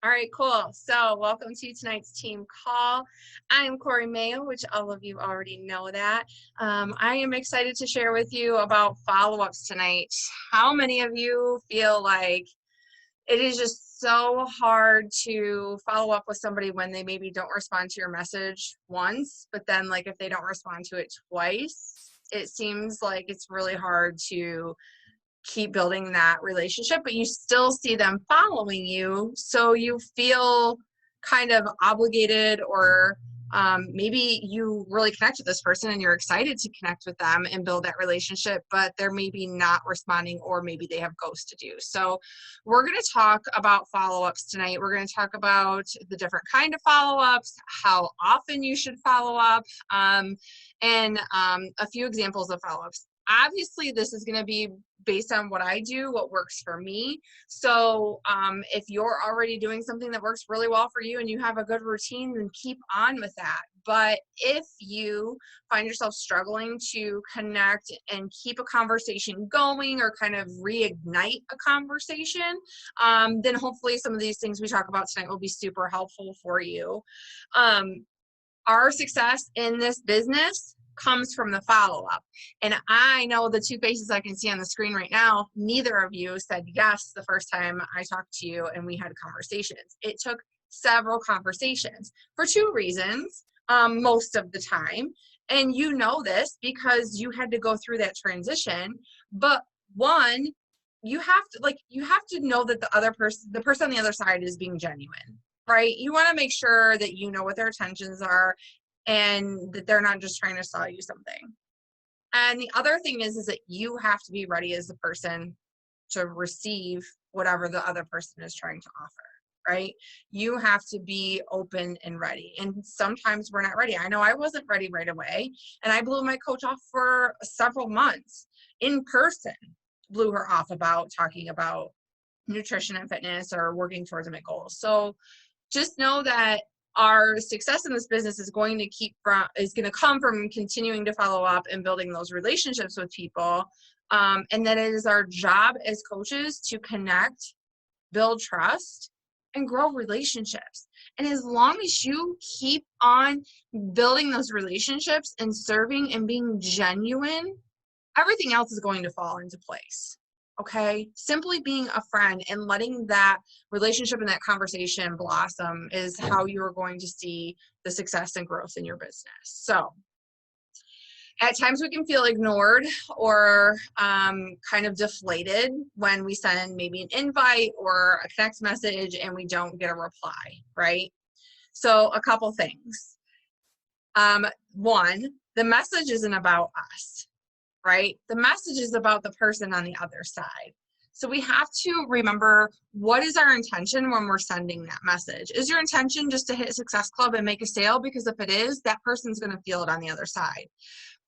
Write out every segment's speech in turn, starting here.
All right, cool. So welcome to tonight's team call. I'm Corey Mayo, which all of you already know that. I am excited to share with you about follow-ups tonight. How many of you feel like it is just so hard to follow up with somebody when they maybe don't respond to your message once, but then like if they don't respond to it twice, it seems like it's really hard to keep building that relationship, but you still see them following you. So you feel kind of obligated, or maybe you really connect with this person and you're excited to connect with them and build that relationship, but they're maybe not responding, or maybe they have ghosted you. So we're going to talk about follow-ups tonight. We're going to talk about the different kind of follow-ups, how often you should follow up, and a few examples of follow-ups. Obviously, this is going to be based on what I do, what works for me. So if you're already doing something that works really well for you and you have a good routine, then keep on with that. But if you find yourself struggling to connect and keep a conversation going, or kind of reignite a conversation, then hopefully some of these things we talk about tonight will be super helpful for you. Our success in this business comes from the follow-up. And I know the two faces I can see on the screen right now, neither of you said yes the first time I talked to you and we had conversations. It took several conversations for two reasons, most of the time. And you know this because you had to go through that transition. But one, you have to know that the person on the other side is being genuine, right? You want to make sure that you know what their intentions are and that they're not just trying to sell you something. And the other thing is that you have to be ready as a person to receive whatever the other person is trying to offer, right? You have to be open and ready. And sometimes we're not ready. I know I wasn't ready right away, and I blew my coach off for several months in person, blew her off about talking about nutrition and fitness or working towards my goals. So just know that our success in this business is going to come from continuing to follow up and building those relationships with people. And that it is our job as coaches to connect, build trust, and grow relationships. And as long as you keep on building those relationships and serving and being genuine, everything else is going to fall into place. Okay, simply being a friend and letting that relationship and that conversation blossom is how you're going to see the success and growth in your business. So at times we can feel ignored or kind of deflated when we send maybe an invite or a connect message and we don't get a reply, right? So a couple things. One, the message isn't about us, right? The message is about the person on the other side. So we have to remember, what is our intention when we're sending that message? Is your intention just to hit Success Club and make a sale? Because if it is, that person's going to feel it on the other side.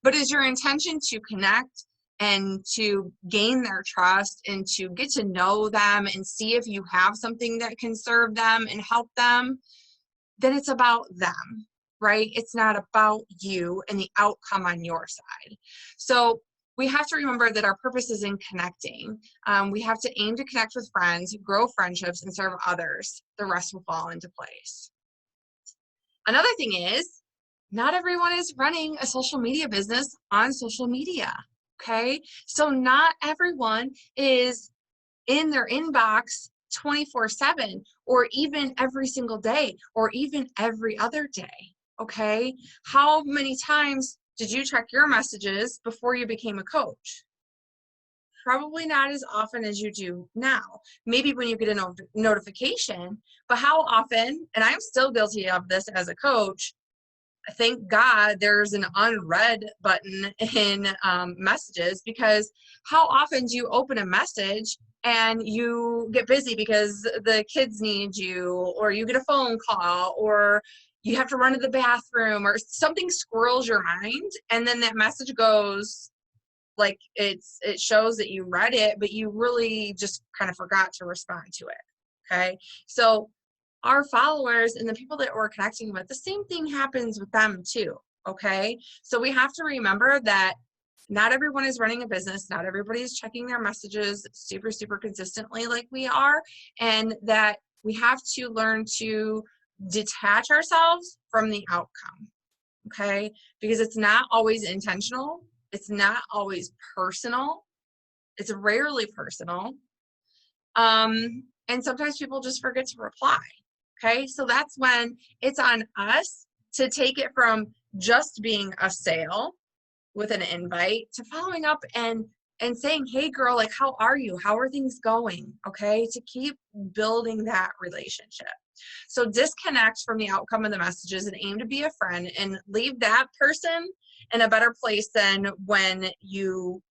But is your intention to connect and to gain their trust and to get to know them and see if you have something that can serve them and help them? Then it's about them, right? It's not about you and the outcome on your side. So we have to remember that our purpose is in connecting. We have to aim to connect with friends, grow friendships, and serve others. The rest will fall into place. Another thing is, not everyone is running a social media business on social media, okay? So not everyone is in their inbox 24/7, or even every single day, or even every other day, okay? How many times did you check your messages before you became a coach? Probably not as often as you do now. Maybe when you get a notification, but how often, and I'm still guilty of this as a coach, thank God there's an unread button in messages, because how often do you open a message and you get busy because the kids need you, or you get a phone call, or you have to run to the bathroom, or something squirrels your mind, and then that message goes, like it shows that you read it, but you really just kind of forgot to respond to it. Okay, so our followers and the people that we're connecting with, the same thing happens with them too, okay? So we have to remember that not everyone is running a business, not everybody is checking their messages super, super consistently like we are, and that we have to learn to detach ourselves from the outcome, okay? Because it's not always intentional. It's not always personal. It's rarely personal. And sometimes people just forget to reply, okay? So that's when it's on us to take it from just being a sale with an invite to following up and saying, hey girl, like, how are you? How are things going? Okay, to keep building that relationship. So disconnect from the outcome of the messages and aim to be a friend and leave that person in a better place than when you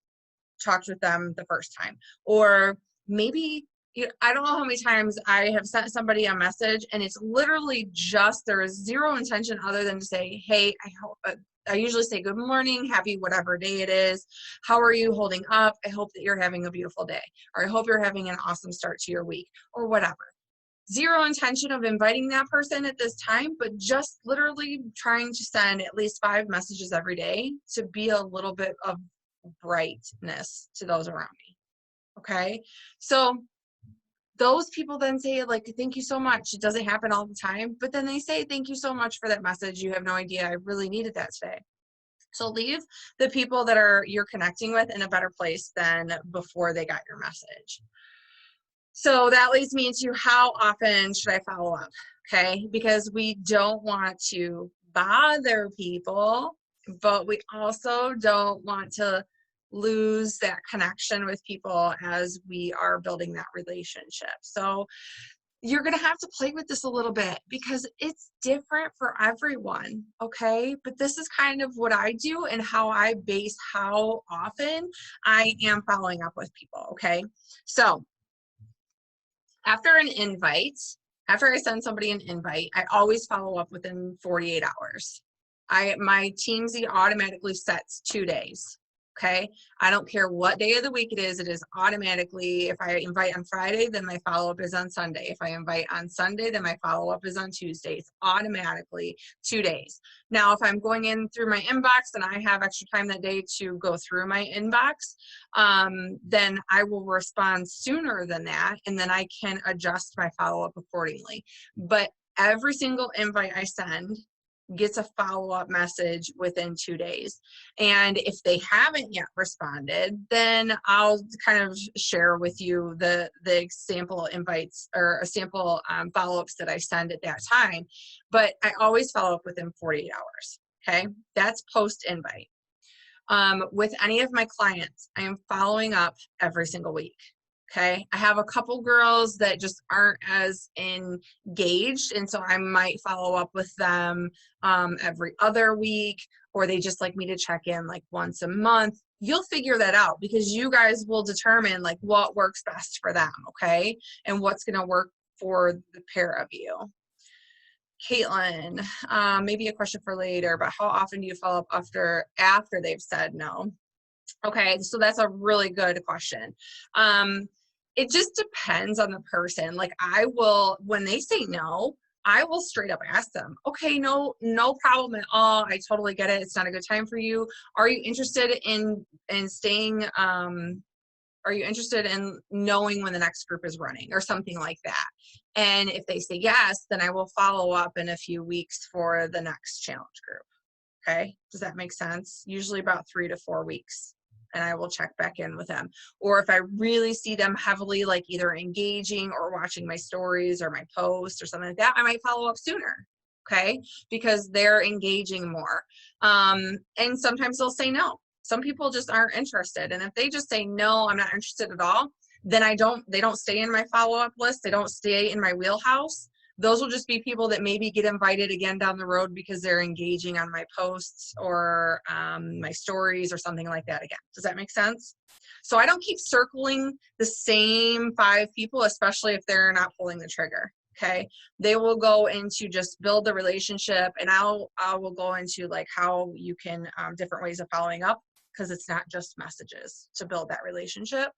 talked with them the first time. Or maybe, I don't know how many times I have sent somebody a message and it's literally just, there is zero intention other than to say, hey, I usually say good morning, happy whatever day it is. How are you holding up? I hope that you're having a beautiful day, or I hope you're having an awesome start to your week, or whatever. Zero intention of inviting that person at this time, but just literally trying to send at least 5 messages every day to be a little bit of brightness to those around me. Okay, so those people then say, like, thank you so much. It doesn't happen all the time, but then they say, thank you so much for that message. You have no idea, I really needed that today. So leave the people that you're connecting with in a better place than before they got your message. So that leads me into how often should I follow up? Okay, because we don't want to bother people, but we also don't want to lose that connection with people as we are building that relationship. So you're going to have to play with this a little bit because it's different for everyone, okay? But this is kind of what I do and how I base how often I am following up with people, okay? So after an invite, after I send somebody an invite, I always follow up within 48 hours. My Teamsy automatically sets 2 days. Okay, I don't care what day of the week it is automatically. If I invite on Friday, then my follow-up is on Sunday. If I invite on Sunday, then my follow-up is on Tuesday. It's automatically 2 days. Now, if I'm going in through my inbox and I have extra time that day to go through my inbox, then I will respond sooner than that, and then I can adjust my follow-up accordingly. But every single invite I send gets a follow-up message within 2 days. And if they haven't yet responded, then I'll kind of share with you the sample invites or a sample follow-ups that I send at that time. But I always follow up within 48 hours. Okay, that's post-invite. With any of my clients, I am following up every single week. Okay, I have a couple girls that just aren't as engaged, and so I might follow up with them every other week, or they just like me to check in like once a month. You'll figure that out because you guys will determine like what works best for them, okay, and what's going to work for the pair of you. Caitlin, maybe a question for later, but how often do you follow up after they've said no? Okay, so that's a really good question. It just depends on the person. Like I will, when they say no, I will straight up ask them, okay, no problem at all. I totally get it. It's not a good time for you. Are you interested in staying, are you interested in knowing when the next group is running or something like that? And if they say yes, then I will follow up in a few weeks for the next challenge group. Okay, does that make sense? Usually about 3 to 4 weeks, and I will check back in with them. Or if I really see them heavily like either engaging or watching my stories or my posts or something like that, I might follow up sooner. Okay, because they're engaging more. And sometimes they'll say no. Some people just aren't interested, and if they just say no, I'm not interested at all, then they don't stay in my follow-up list. They don't stay in my wheelhouse. Those will just be people that maybe get invited again down the road because they're engaging on my posts or my stories or something like that again. Does that make sense? So I don't keep circling the same 5 people, especially if they're not pulling the trigger. Okay, they will go into just build the relationship, and I will go into like how you can different ways of following up, because it's not just messages to build that relationship.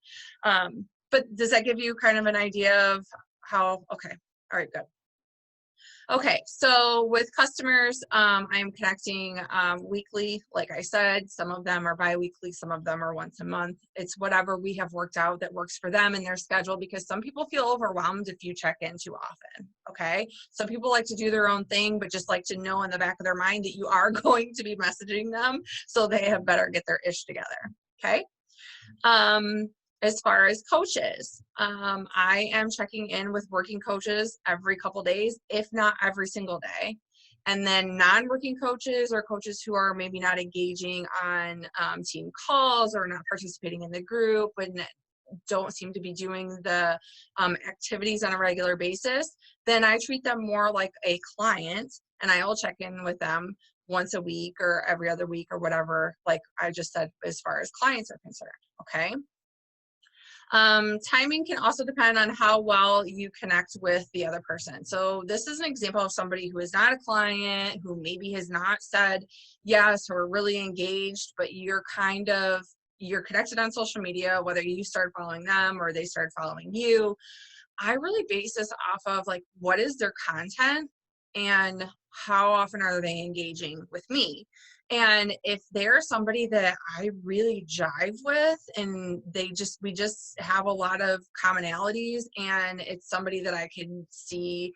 But does that give you kind of an idea of how? Okay, all right, good. Okay, so with customers, I'm connecting weekly. Like I said, some of them are bi-weekly, some of them are once a month. It's whatever we have worked out that works for them and their schedule, because some people feel overwhelmed if you check in too often, okay? Some people like to do their own thing, but just like to know in the back of their mind that you are going to be messaging them, so they have better get their ish together, okay? As far as coaches, I am checking in with working coaches every couple days, if not every single day. And then non-working coaches, or coaches who are maybe not engaging on team calls or not participating in the group and don't seem to be doing the activities on a regular basis, then I treat them more like a client, and I will check in with them once a week or every other week or whatever, like I just said, as far as clients are concerned, okay? Timing can also depend on how well you connect with the other person. So this is an example of somebody who is not a client, who maybe has not said yes or really engaged, but you're connected on social media, whether you start following them or they start following you. I really base this off of like, what is their content and how often are they engaging with me? And if they're somebody that I really jive with and we just have a lot of commonalities, and it's somebody that I can see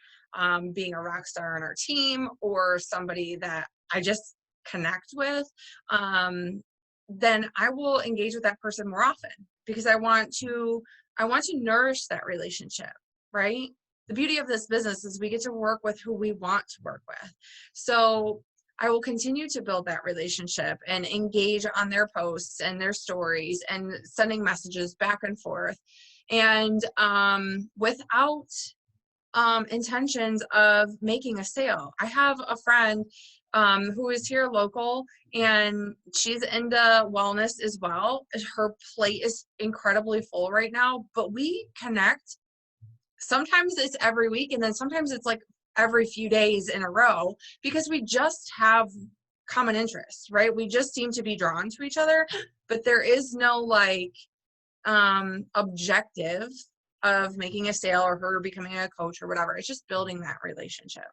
being a rock star on our team, or somebody that I just connect with, then I will engage with that person more often, because I want to nourish that relationship, right? The beauty of this business is we get to work with who we want to work with. So I will continue to build that relationship and engage on their posts and their stories and sending messages back and forth. And without intentions of making a sale. I have a friend who is here local, and she's into wellness as well. Her plate is incredibly full right now, but we connect. Sometimes it's every week, and then sometimes it's like every few days in a row, because we just have common interests, right? We just seem to be drawn to each other, but there is no like objective of making a sale or her becoming a coach or whatever. It's just building that relationship.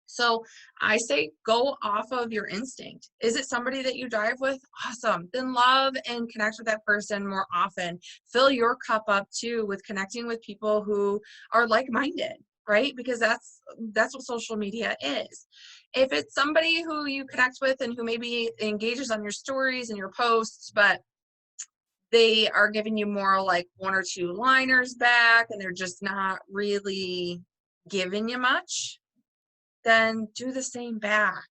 So I say go off of your instinct. Is it somebody that you drive with? Awesome. Then love and connect with that person more often. Fill your cup up too with connecting with people who are like-minded, right? Because that's what social media is. If it's somebody who you connect with and who maybe engages on your stories and your posts, but they are giving you more like one or two liners back and they're just not really giving you much, then do the same back.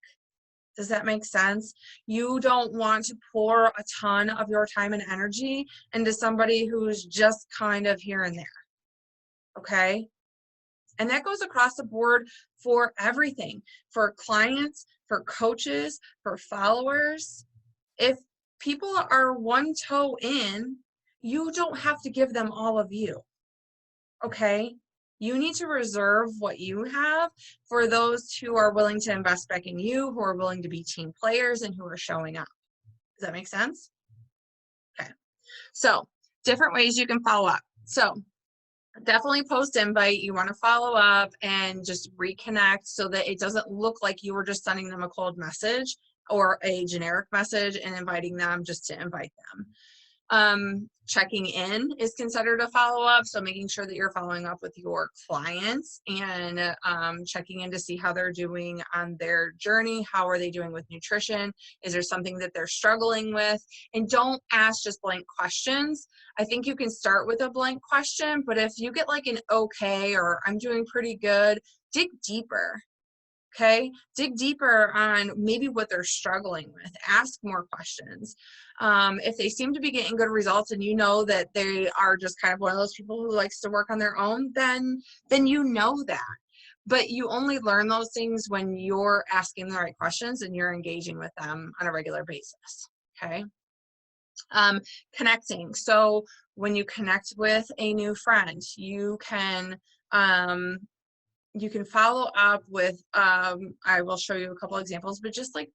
Does that make sense? You don't want to pour a ton of your time and energy into somebody who's just kind of here and there, okay? And that goes across the board for everything, for clients, for coaches, for followers. If people are one toe in, you don't have to give them all of you, okay? You need to reserve what you have for those who are willing to invest back in you, who are willing to be team players, and who are showing up. Does that make sense? Okay. So different ways you can follow up. So definitely post invite. You want to follow up and just reconnect so that it doesn't look like you were just sending them a cold message or a generic message and inviting them just to invite them. Checking in is considered a follow-up, so making sure that you're following up with your clients and checking in to see how they're doing on their journey. How are they doing with nutrition? Is there something that they're struggling with? And don't ask just blank questions. I think you can start with a blank question, but if you get like an okay or I'm doing pretty good, dig deeper. Okay, dig deeper on maybe what they're struggling with. Ask more questions. If they seem to be getting good results and you know that they are just kind of one of those people who likes to work on their own, then you know that. But you only learn those things when you're asking the right questions and you're engaging with them on a regular basis. Okay. Connecting. So when you connect with a new friend, you can follow up with, I will show you a couple examples, but just like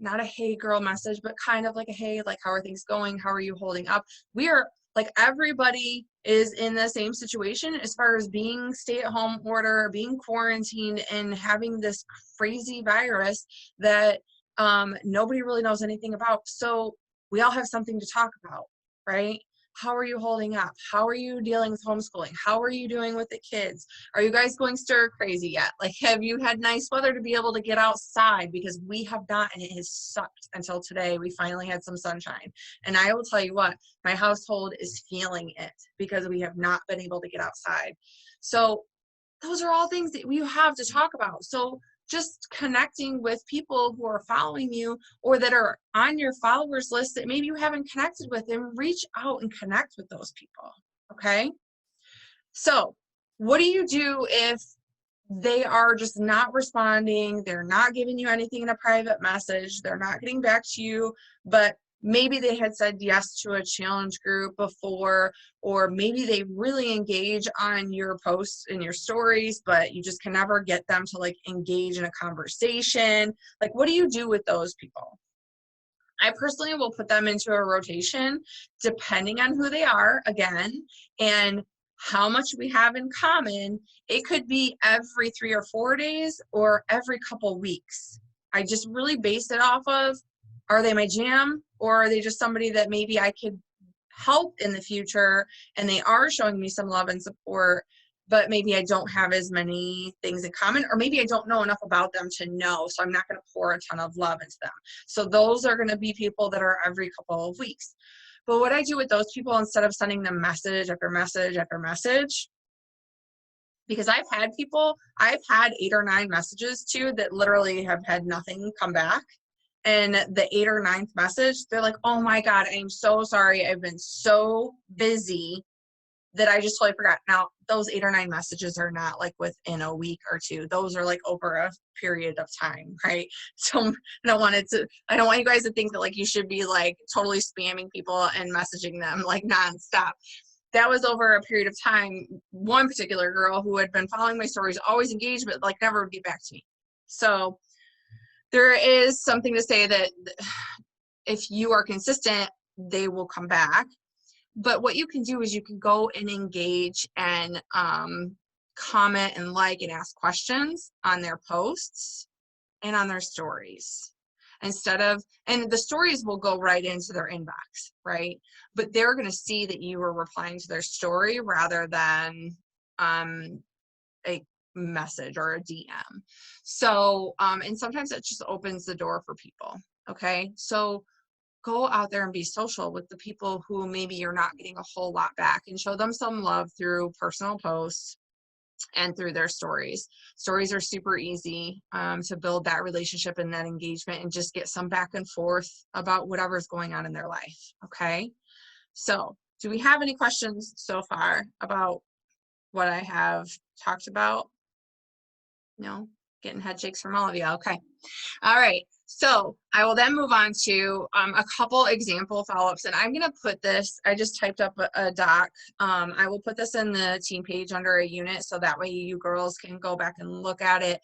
not a hey girl message, but kind of like a hey, like how are things going? How are you holding up? We are like everybody is in the same situation as far as being stay-at-home order, being quarantined, and having this crazy virus that nobody really knows anything about. So we all have something to talk about, right? How are you holding up? How are you dealing with homeschooling? How are you doing with the kids? Are you guys going stir crazy yet? Like, have you had nice weather to be able to get outside? Because we have not, and it has sucked until today. We finally had some sunshine. And I will tell you what, my household is feeling it because we have not been able to get outside. So those are all things that you have to talk about. So just connecting with people who are following you or that are on your followers list that maybe you haven't connected with, and reach out and connect with those people. Okay. So what do you do if they are just not responding? They're not giving you anything in a private message. They're not getting back to you, but maybe they had said yes to a challenge group before, or maybe they really engage on your posts and your stories, but you just can never get them to like engage in a conversation. Like, what do you do with those people? I personally will put them into a rotation depending on who they are, again, and how much we have in common. It could be every 3 or 4 days or every couple weeks. I just really base it off of, are they my jam, or are they just somebody that maybe I could help in the future and they are showing me some love and support, but maybe I don't have as many things in common, or maybe I don't know enough about them to know, so I'm not going to pour a ton of love into them. So those are going to be people that are every couple of weeks. But what I do with those people, instead of sending them message after message after message, because I've had 8 or 9 messages too that literally have had nothing come back. And the 8th or 9th message, they're like, oh my God, I'm so sorry. I've been so busy that I just totally forgot. Now, those 8 or 9 messages are not like within a week or two. Those are like over a period of time, right? So I don't want you guys to think that like you should be like totally spamming people and messaging them like nonstop. That was over a period of time. One particular girl who had been following my stories, always engaged, but like never would get back to me. So there is something to say that if you are consistent, they will come back. But what you can do is you can go and engage and comment and like and ask questions on their posts and on their stories. And the stories will go right into their inbox, right? But they're going to see that you were replying to their story rather than a message or a DM. So, and sometimes it just opens the door for people. Okay. So go out there and be social with the people who maybe you're not getting a whole lot back, and show them some love through personal posts and through their stories. Stories are super easy to build that relationship and that engagement and just get some back and forth about whatever's going on in their life. Okay. So do we have any questions so far about what I have talked about? No, getting head shakes from all of you. Okay. All right. So I will then move on to a couple example follow-ups, and I'm going to put this, I just typed up a doc. I will put this in the team page under a unit, so that way you girls can go back and look at it.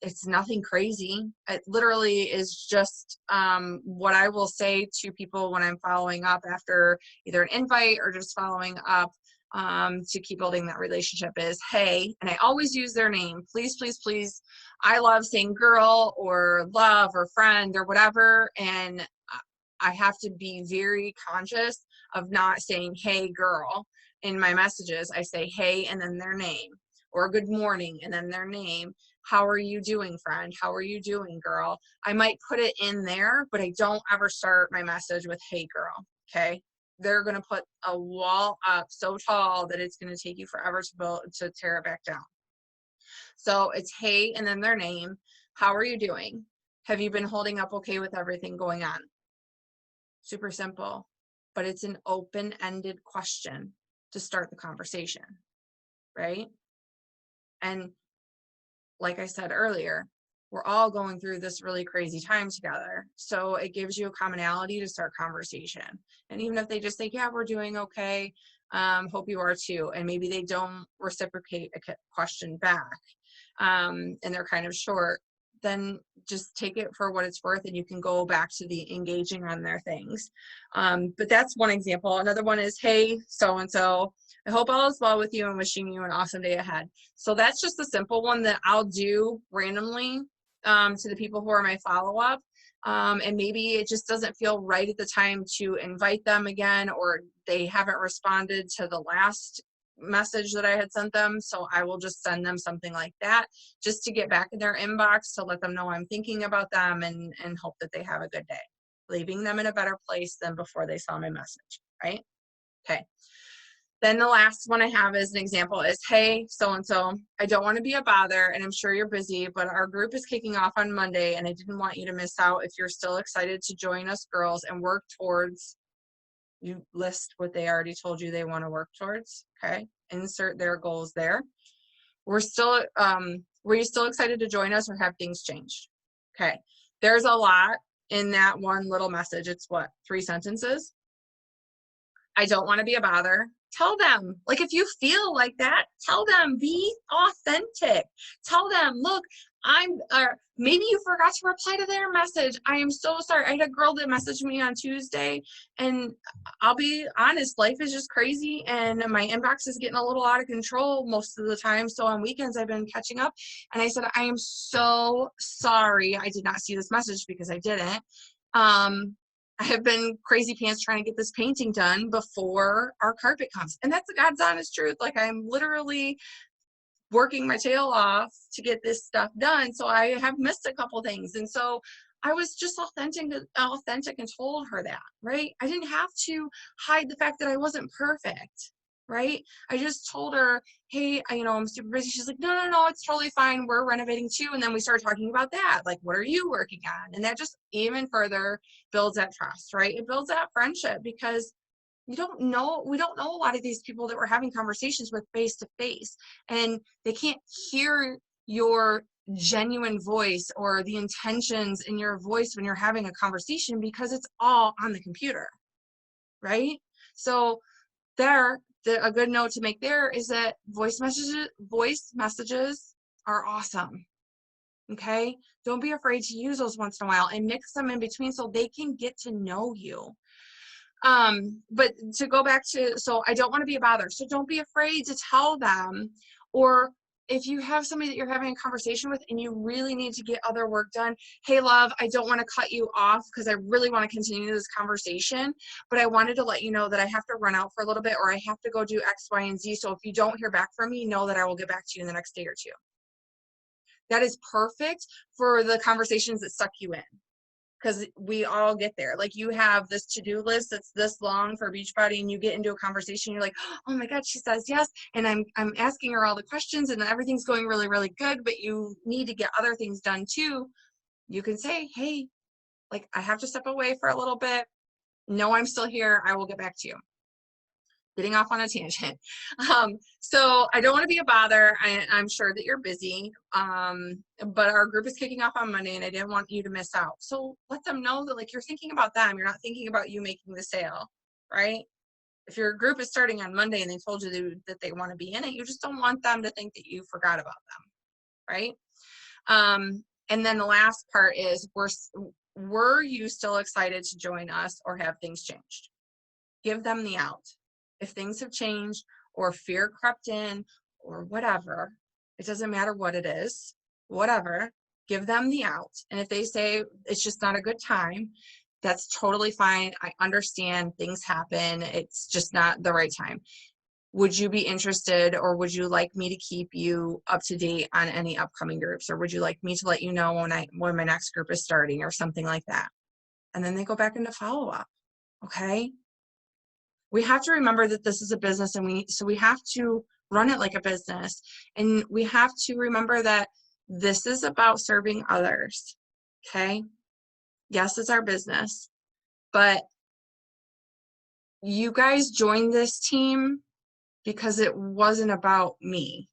It's nothing crazy. It literally is just what I will say to people when I'm following up after either an invite or just following up to keep building that relationship is, hey, and I always use their name. Please, please, please. I love saying girl or love or friend or whatever. And I have to be very conscious of not saying, hey, girl, in my messages. I say, hey, and then their name, or good morning, and then their name. How are you doing, friend? How are you doing, girl? I might put it in there, but I don't ever start my message with, hey, girl. Okay. They're going to put a wall up so tall that it's going to take you forever to tear it back down. So it's hey, and then their name. How are you doing? Have you been holding up okay with everything going on? Super simple, but it's an open-ended question to start the conversation, right? And like I said earlier, we're all going through this really crazy time together. So it gives you a commonality to start conversation. And even if they just say, yeah, we're doing okay, hope you are too. And maybe they don't reciprocate a question back, and they're kind of short. then just take it for what it's worth, and you can go back to the engaging on their things. But that's one example. Another one is, hey, so-and-so, I hope all is well with you and wishing you an awesome day ahead. So that's just a simple one that I'll do randomly to the people who are my follow-up. And maybe it just doesn't feel right at the time to invite them again, or they haven't responded to the last message that I had sent them. So I will just send them something like that just to get back in their inbox to let them know I'm thinking about them, and hope that they have a good day, leaving them in a better place than before they saw my message, right? Okay. Then the last one I have as an example is, hey, so-and-so, I don't want to be a bother, and I'm sure you're busy, but our group is kicking off on Monday, and I didn't want you to miss out. If you're still excited to join us girls and work towards, you list what they already told you they want to work towards, okay? Insert their goals there. Were you still excited to join us, or have things changed? Okay, there's a lot in that one little message. It's what, 3 sentences? I don't want to be a bother. Tell them, like, if you feel like that, tell them, be authentic. Tell them, look, maybe you forgot to reply to their message. I am so sorry. I had a girl that messaged me on Tuesday, and I'll be honest, life is just crazy, and my inbox is getting a little out of control most of the time. So on weekends, I've been catching up, and I said, I am so sorry. I did not see this message because I didn't. I have been crazy pants trying to get this painting done before our carpet comes. And that's the God's honest truth. Like, I'm literally working my tail off to get this stuff done. So I have missed a couple things. And so I was just authentic and told her that, right? I didn't have to hide the fact that I wasn't perfect, right? I just told her, hey, I'm super busy. She's like, no, it's totally fine. We're renovating too. And then we started talking about that. Like, what are you working on? And that just even further builds that trust, right? It builds that friendship, because we don't know a lot of these people that we're having conversations with face to face, and they can't hear your genuine voice or the intentions in your voice when you're having a conversation, because it's all on the computer, right? So a good note to make there is that voice messages are awesome. Okay, don't be afraid to use those once in a while and mix them in between so they can get to know you. But to go back to, so I don't want to be a bother. So don't be afraid to tell them. Or if you have somebody that you're having a conversation with and you really need to get other work done, hey, love, I don't want to cut you off because I really want to continue this conversation, but I wanted to let you know that I have to run out for a little bit, or I have to go do X, Y, and Z. So if you don't hear back from me, know that I will get back to you in the next day or two. That is perfect for the conversations that suck you in, because we all get there. Like, you have this to-do list that's this long for Beachbody, and you get into a conversation, you're like, oh my God, she says yes, and I'm asking her all the questions, and everything's going really, really good, but you need to get other things done too. You can say, hey, like, I have to step away for a little bit. No, I'm still here. I will get back to you. Getting off on a tangent. So I don't want to be a bother. I'm sure that you're busy, but our group is kicking off on Monday, and I didn't want you to miss out. So let them know that, like, you're thinking about them. You're not thinking about you making the sale, right? If your group is starting on Monday and they told you that they want to be in it, you just don't want them to think that you forgot about them, right? And then the last part is, were you still excited to join us, or have things changed? Give them the out. If things have changed, or fear crept in, or whatever, it doesn't matter what it is, whatever, give them the out. And if they say it's just not a good time, that's totally fine. I understand, things happen. It's just not the right time. Would you be interested, or would you like me to keep you up to date on any upcoming groups? Or would you like me to let you know when my next group is starting, or something like that? And then they go back into follow-up, okay? We have to remember that this is a business, and we have to run it like a business, and we have to remember that this is about serving others, okay? Yes, it's our business, but you guys joined this team because it wasn't about me,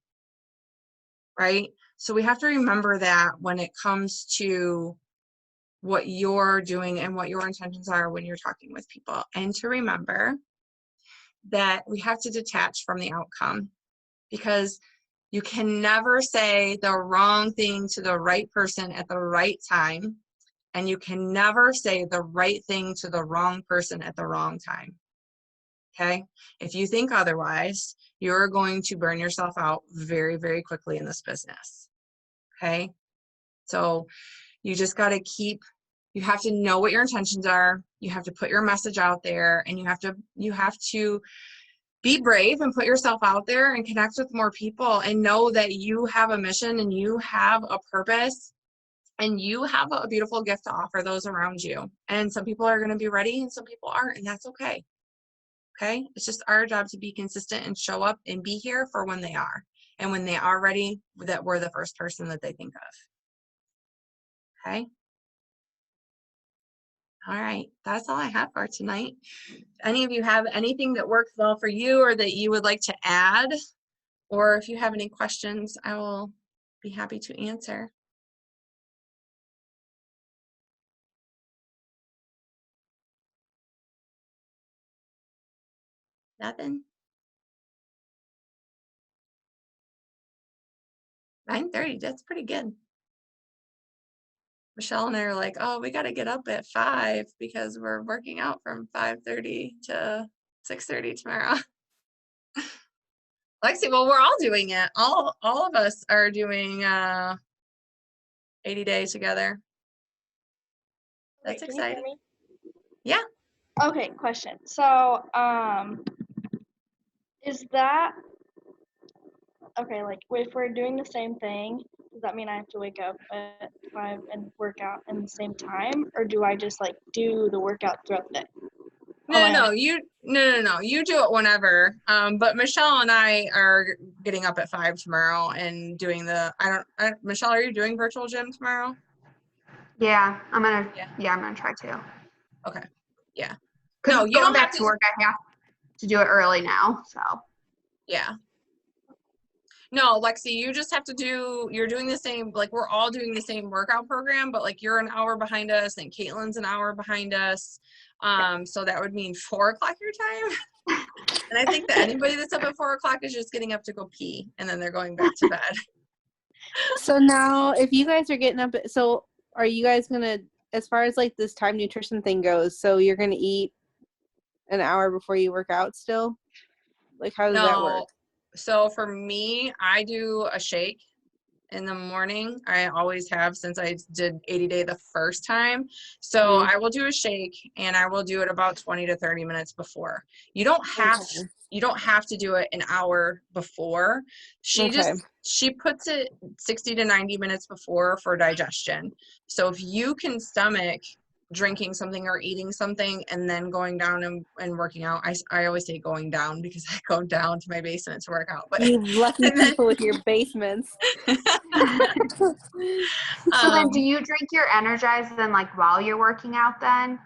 right? So we have to remember that when it comes to what you're doing and what your intentions are when you're talking with people, and to remember that we have to detach from the outcome, because You can never say the wrong thing to the right person at the right time. And you can never say the right thing to the wrong person at the wrong time. Okay? If you think otherwise, you're going to burn yourself out very, very quickly in this business. Okay? So you just got to you have to know what your intentions are. You have to put your message out there, and you have to be brave and put yourself out there and connect with more people and know that you have a mission and you have a purpose and you have a beautiful gift to offer those around you. And some people are going to be ready and some people aren't, and that's okay. Okay? It's just our job to be consistent and show up and be here for when they are. And when they are ready, that we're the first person that they think of. Okay? All right, that's all I have for tonight. Any of you have anything that works well for you or that you would like to add? Or if you have any questions, I will be happy to answer. Nothing? 9:30, that's pretty good. Michelle and I are like, oh, we got to get up at 5 because we're working out from 5:30 to 6:30 tomorrow. Lexi, well, we're all doing it. All of us are doing 80 days together. That's exciting. Yeah. Okay, question. So, is that okay? Like, if we're doing the same thing, does that mean I have to wake up at 5 and work out in the same time, or do I just like do the workout throughout the day? No, you do it whenever. But Michelle and I are getting up at 5 tomorrow and doing Michelle, are you doing virtual gym tomorrow? Yeah, I'm gonna try to. Okay. Yeah. No, you don't have to work. I have to do it early now, so. Yeah. No, Lexi, you just have to you're doing the same, like we're all doing the same workout program, but like you're an hour behind us and Caitlin's an hour behind us. So that would mean 4 o'clock your time. And I think that anybody that's up at 4 o'clock is just getting up to go pee and then they're going back to bed. So now if you guys are getting up, so are you guys gonna, as far as like this time nutrition thing goes, so you're gonna eat an hour before you work out still? Like how does that work? So for me, I do a shake in the morning. I always have since I did 80 day the first time. So I will do a shake and I will do it about 20 to 30 minutes before. You don't have to do it an hour before. She puts it 60 to 90 minutes before for digestion. So if you can stomach drinking something or eating something and then going down and working out, I always say going down because I go down to my basement to work out. But you lucky people with your basements. So then do you drink your Energize then like while you're working out then?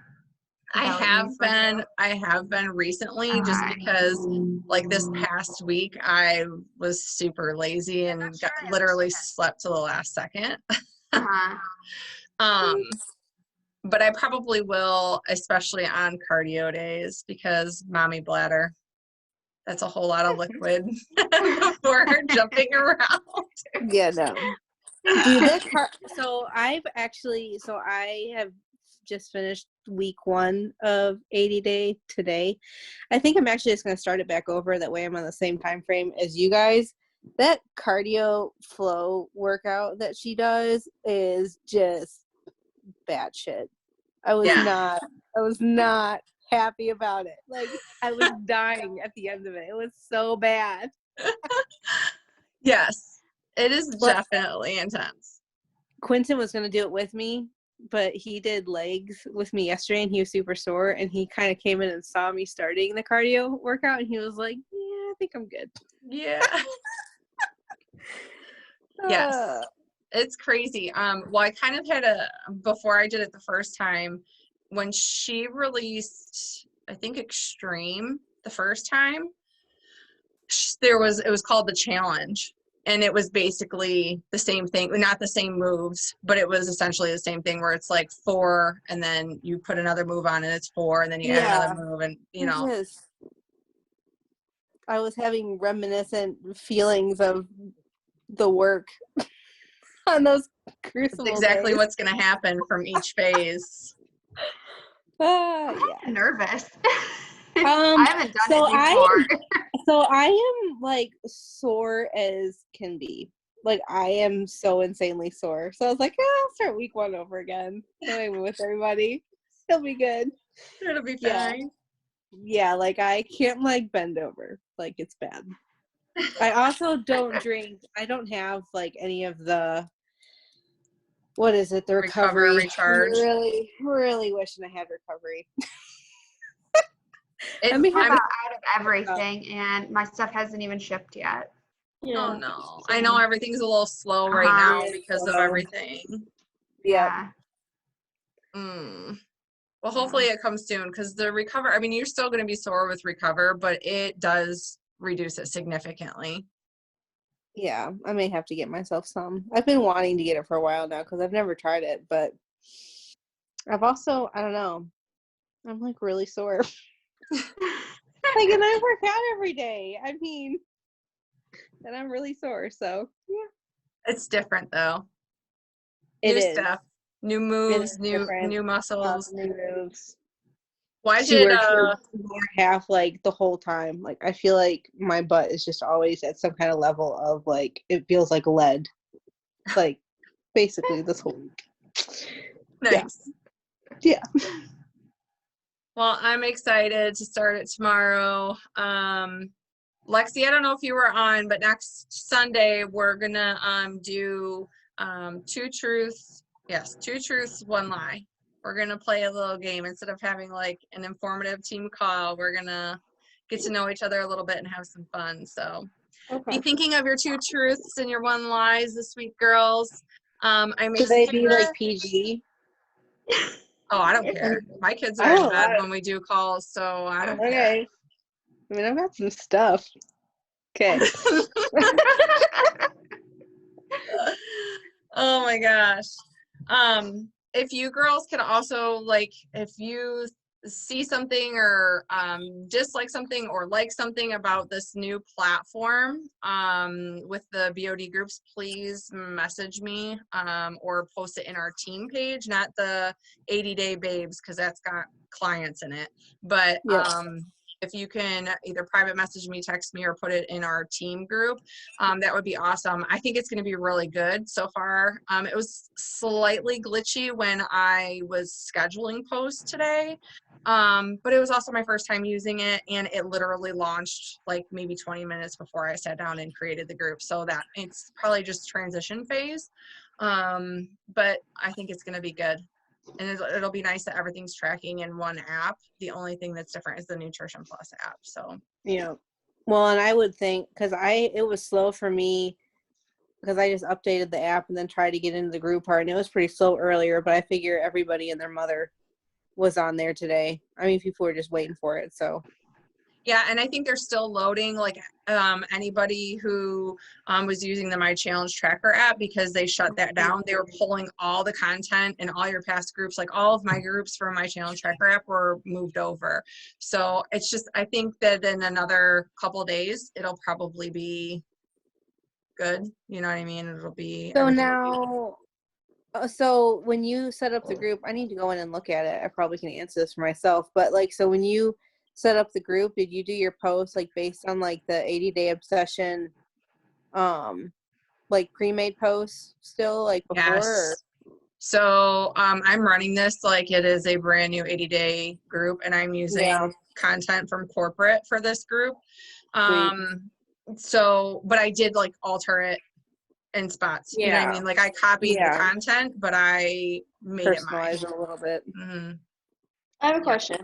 I have been recently just because like this past week I was super lazy and literally slept till the last second. But I probably will, especially on cardio days, because mommy bladder, that's a whole lot of liquid before jumping around. Yeah, no. Dude, I have just finished week 1 of 80 day today. I think I'm actually just going to start it back over. That way I'm on the same time frame as you guys. That cardio flow workout that she does is just bad shit. I was not happy about it. Like I was dying at the end of it. It was so bad. Yes, it is definitely intense. Quentin was going to do it with me, but he did legs with me yesterday and he was super sore and he kind of came in and saw me starting the cardio workout and he was like, yeah, I think I'm good. Yeah. Yes. It's crazy. Well, I kind of had before I did it the first time, when she released, I think Extreme the first time, it was called the Challenge. And it was basically the same thing, not the same moves, but it was essentially the same thing where it's like 4 and then you put another move on and it's 4 and then you add another move and I was having reminiscent feelings of the work on those That's crucible exactly days. what's going to happen from each phase. I'm Yeah. nervous. Um, I haven't done so it before. I am like sore as can be. Like I am so insanely sore. So I was like, I'll start week 1 over again. Anyway, with everybody. It'll be good. It'll be Yeah. fine. Yeah, like I can't like bend over. Like it's bad. I also don't drink. I don't have like any of the what is it? The Recover, recovery. recharge. Really wishing I had recovery. It, Let me I'm have out of everything, and my stuff hasn't even shipped yet. oh Yeah. no. I know everything's a little slow right Uh-huh. now It is because of slow. everything. Yeah. Mm. Well, hopefully it comes soon because the recover, I mean, you're still going to be sore with recover, but it does reduce it significantly. Yeah, I may have to get myself some. I've been wanting to get it for a while now because I've never tried it, but I've also, I don't know, I'm like really sore. Like, and I work out every day. I mean, and I'm really sore, so yeah. It's different though. It New is. stuff, new It moves, is new different. muscles. New moves. Why She did works her lower half like the whole time. Like I feel like my butt is just always at some kind of level of like it feels like lead. Like basically this whole week. nice? Yeah. Well, I'm excited to start it tomorrow. Lexi, I don't know if you were on, but next Sunday we're gonna do 2 truths. Yes, 2 truths, 1 lie. We're gonna play a little game instead of having like an informative team call. We're gonna get to know each other a little bit and have some fun. So be Okay. thinking of your 2 truths and your 1 lies this week, girls. I may Should they be like super. PG? Oh, I don't care. My kids I are in don't bed know. when we do calls, so I don't care. Okay. I mean, I've got some stuff. Okay. Oh my gosh. If you girls could also like if you see something or dislike something or like something about this new platform with the BOD groups, please message me or post it in our team page, not the 80-day babes because that's got clients in it. But Yep. if you can either private message me, text me, or put it in our team group, that would be awesome. I think it's going to be really good so far. It was slightly glitchy when I was scheduling posts today, but it was also my first time using it, and it literally launched like maybe 20 minutes before I sat down and created the group. So that it's probably just transition phase, but I think it's going to be good. And it'll be nice that everything's tracking in one app. The only thing that's different is the Nutrition Plus app. So Yeah. Well, and I would think because it was slow for me because I just updated the app and then tried to get into the group part, and it was pretty slow earlier. But I figure everybody and their mother was on there today. I mean, people were just waiting for it. So yeah, and I think they're still loading like anybody who was using the My Challenge Tracker app because they shut that down. They were pulling all the content and all your past groups, like all of my groups from My Challenge Tracker app were moved over. So it's just, I think that in another couple of days, it'll probably be good. You know what I mean? It'll be. so Everything will be. now. So when you set up the group, I need to go in and look at it. I probably can answer this for myself, but like, so when you set up the group, did you do your posts like based on like the 80-day obsession, like pre-made posts still like before? Yes. So I'm running this like it is a brand new 80-day group, and I'm using content from corporate for this group. So, but I did like alter it in spots. You know what I mean? Like I copied the content, but I made it mine. Personalize it a little bit. Mm-hmm. I have a question.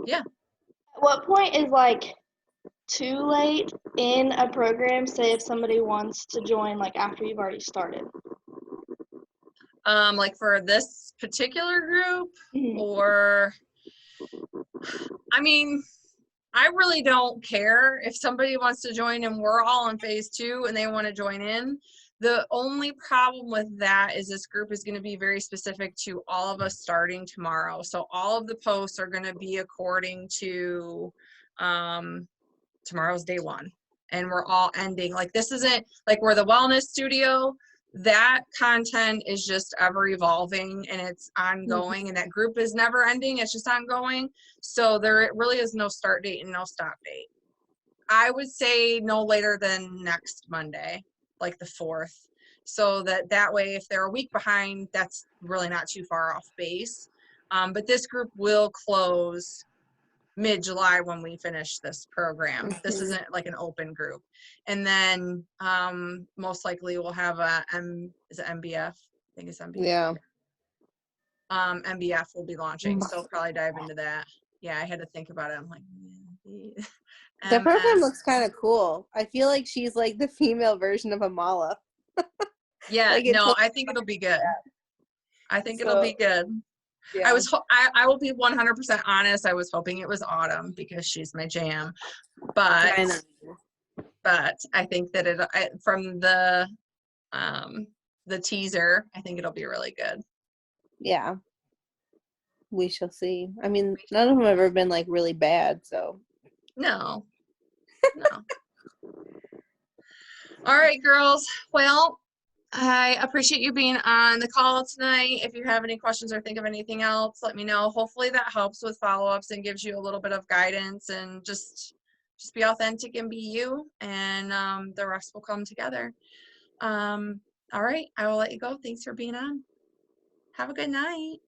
Yeah. At what point is like too late in a program? Say if somebody wants to join like after you've already started. Like for this particular group, or I mean, I really don't care if somebody wants to join and we're all in phase 2 and they want to join in. The only problem with that is this group is going to be very specific to all of us starting tomorrow. So all of the posts are going to be according to tomorrow's day 1. and we're all ending. Like, this isn't like we're the wellness studio. That content is just ever evolving and it's ongoing, and that group is never ending. It's just ongoing. So there really is no start date and no stop date. I would say no later than next Monday, like the 4th. So that way, if they're a week behind, that's really not too far off base. But this group will close mid-July when we finish this program. This isn't like an open group. And then most likely we'll have is it MBF? I think it's MBF. Yeah. MBF will be launching, so I'll probably dive into that. Yeah, I had to think about it. I'm like, man, The program looks kind of cool. I feel like she's like the female version of Amala. Yeah, Like, no, I think it'll be good. I think it'll be good. Yeah. I will be 100% honest. I was hoping it was Autumn because she's my jam, but I know. I think that from the teaser, I think it'll be really good. Yeah. We shall see. I mean, none of them have ever been like really bad, so. No. All right, girls. Well, I appreciate you being on the call tonight. If you have any questions or think of anything else, let me know. Hopefully that helps with follow-ups and gives you a little bit of guidance, and just be authentic and be you, and the rest will come together. All right, I will let you go. Thanks for being on. Have a good night.